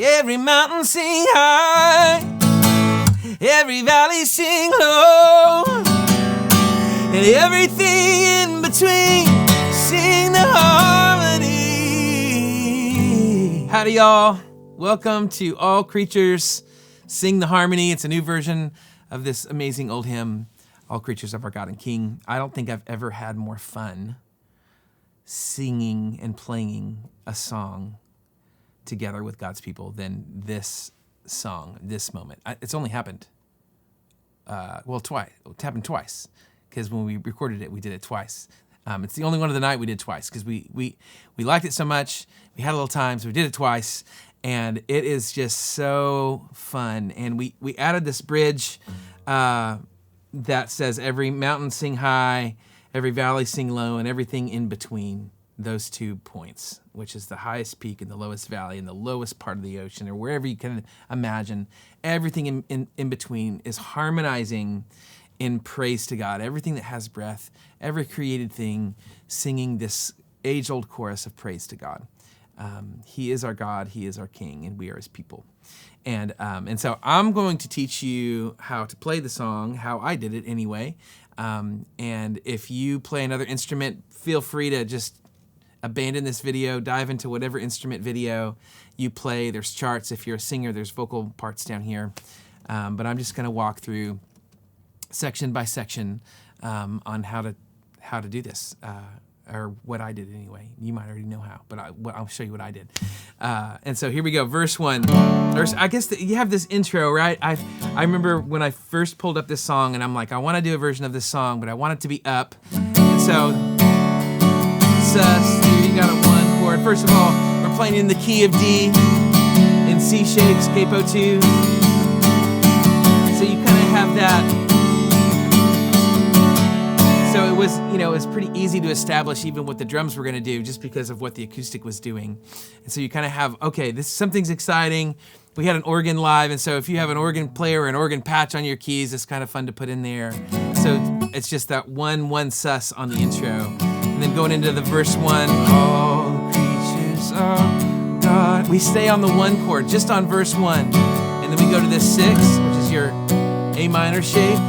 Every mountain sing high, every valley sing low, and everything in between sing the harmony. Howdy, y'all. Welcome to All Creatures Sing the Harmony. It's a new version of this amazing old hymn, All Creatures of Our God and King. I don't think I've ever had more fun singing and playing a song together with God's people than this song, this moment. It's only happened, twice. It happened twice, because when we recorded it, we did it twice. It's the only one of the night we did twice, because we liked it so much. We had a little time, so we did it twice, and it is just so fun. And we added this bridge that says, every mountain sing high, every valley sing low, and everything in between those 2 points, which is the highest peak and the lowest valley and the lowest part of the ocean, or wherever you can imagine. Everything in between is harmonizing in praise to God. Everything that has breath, every created thing singing this age-old chorus of praise to God. He is our God, He is our King, and we are His people. And so I'm going to teach you how to play the song, how I did it anyway. And if you play another instrument, feel free to just abandon this video, dive into whatever instrument video you play. There's charts. If you're a singer, there's vocal parts down here. But I'm just going to walk through section by section on how to do this, or what I did anyway. You might already know how, but I'll show you what I did. And so here we go. Verse 1. I guess you have this intro, right? I remember when I first pulled up this song, and I'm like, I want to do a version of this song, but I want it to be up. And so sus, here you got a 1 chord. First of all, we're playing in the key of D in C shapes, capo 2. So you kind of have that. So it was, it was pretty easy to establish even what the drums were going to do, just because of what the acoustic was doing. And so you kind of have, okay, something's exciting. We had an organ live, and so if you have an organ player or an organ patch on your keys, it's kind of fun to put in there. So it's just that one sus on the intro. And then going into the verse 1, all creatures are God. We stay on the 1 chord, just on verse 1. And then we go to this 6, which is your A minor shape.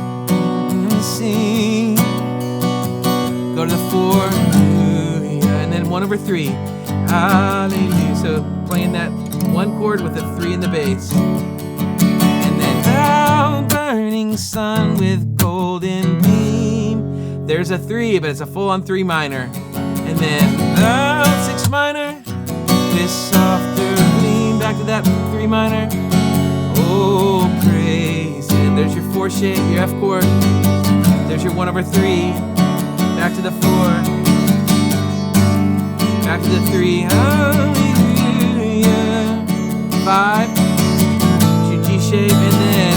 Sing. Go to the 4, and then 1/3, hallelujah. So playing that 1 chord with a 3 in the bass. And then thou burning sun with golden beam. There's a 3, but it's a full-on 3 minor. And then thou 6 minor with softer gleam. Back to that 3 minor. Oh, praise. And there's your 4 shape, your F chord. There's your 1/3. Back to the 4, back to the 3, hallelujah. 5, your G shape, and then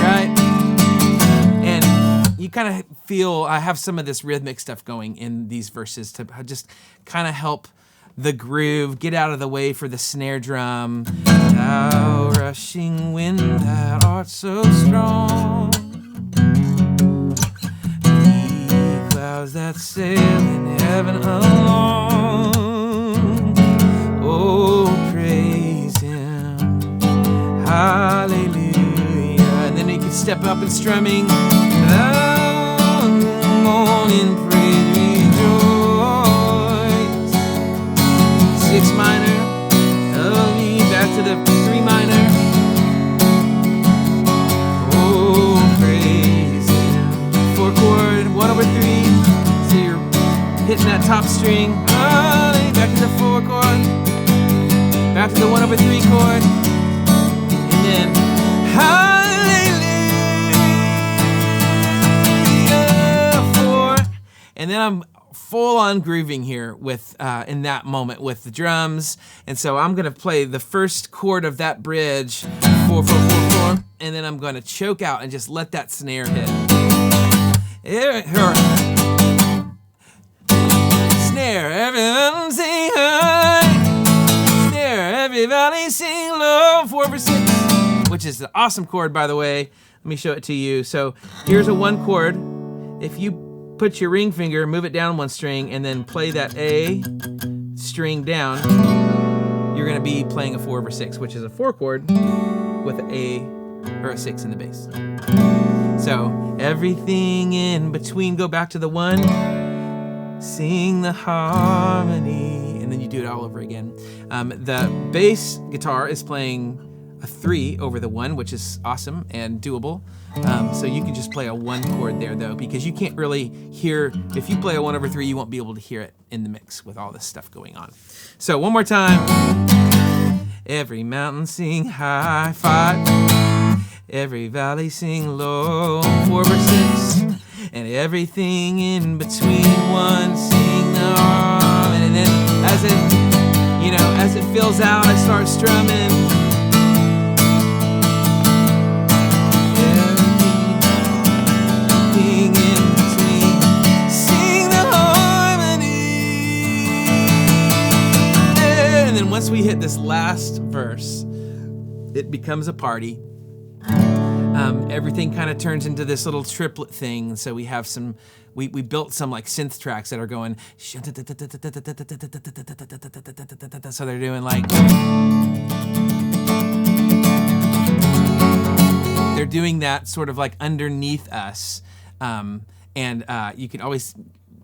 right? And you kind of feel, I have some of this rhythmic stuff going in these verses to just kind of help the groove, get out of the way for the snare drum. Thou rushing wind that art so strong, the clouds that sail in heaven alone. Oh, praise Him, hallelujah. And then you can step up and strumming. Thou morning praise rejoice. 6 minor, hallelujah. Back to the 3 minor. Oh, praise Him. 4 chord, 1/3. So you're hitting that top string. Hallelujah. Back to the 4 chord. Back to the 1/3 chord. And then hallelujah. 4. And then I'm full on grooving here with in that moment with the drums. And so I'm gonna play the first chord of that bridge, 4, 4, 4, 4, and then I'm gonna choke out and just let that snare hit. Snare, every mountain sing high, snare, every valley sing low, 4 for 6, which is an awesome chord, by the way. Let me show it to you. So here's a 1 chord. If you put your ring finger, move it down one string, and then play that A string down, you're gonna be playing a 4 over 6, which is a 4 chord with an A or a 6 in the bass. So everything in between, go back to the 1, sing the harmony, and then you do it all over again. The bass guitar is playing a 3 over the 1, which is awesome and doable. So you can just play a 1 chord there though, because you can't really hear, if you play a 1 over 3, you won't be able to hear it in the mix with all this stuff going on. So one more time. Every mountain sing high, 5. Every valley sing low, 4 over 6. And everything in between, 1, sing the harmony. And then as it fills out, I start strumming. Once we hit this last verse, it becomes a party. Everything kind of turns into this little triplet thing. So we have we built some like synth tracks that are going. So they're doing like, they're doing that sort of like underneath us. And you can always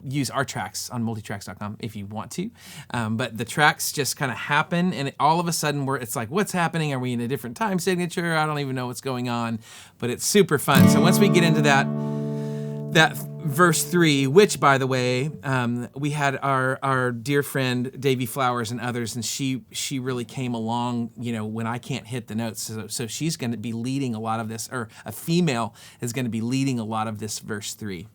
use our tracks on multitracks.com if you want to. But the tracks just kind of happen, and all of a sudden it's like, what's happening? Are we in a different time signature? I don't even know what's going on, but it's super fun. So once we get into that verse 3, which by the way, we had our dear friend Davy Flowers and others, and she really came along, when I can't hit the notes. So she's going to be leading a lot of this, or a female is going to be leading a lot of this verse 3.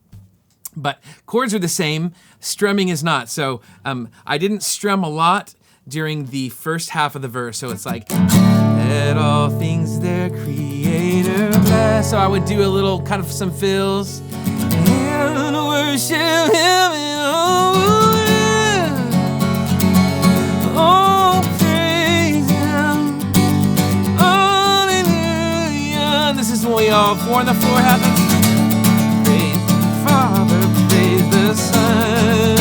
But chords are the same, strumming is not. So I didn't strum a lot during the first half of the verse. So it's like, let all things their creator bless. So I would do a little kind of some fills. And worship him in all world. Oh, praise him. Hallelujah. This is when we all 4 on the floor happens. Father, praise the Son.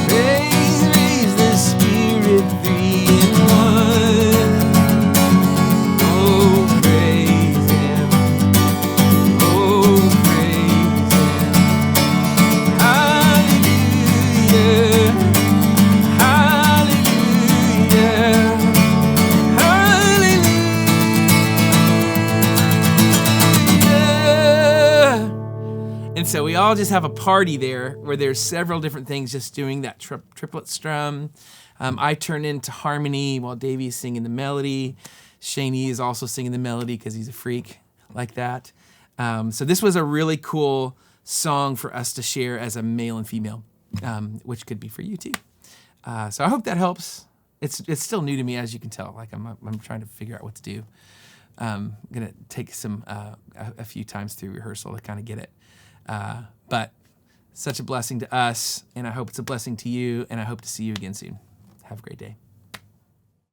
Praise the Spirit, 3 in 1. Oh, praise him. Oh, praise him. Hallelujah. Hallelujah. And so we all just have a party there where there's several different things just doing that triplet strum. I turn into harmony while Davey's singing the melody. Shaney is also singing the melody because he's a freak like that. So this was a really cool song for us to share as a male and female, which could be for you too. So I hope that helps. It's still new to me, as you can tell. Like I'm trying to figure out what to do. I'm gonna take a few times through rehearsal to kind of get it. But such a blessing to us, and I hope it's a blessing to you, and I hope to see you again soon. Have a great day.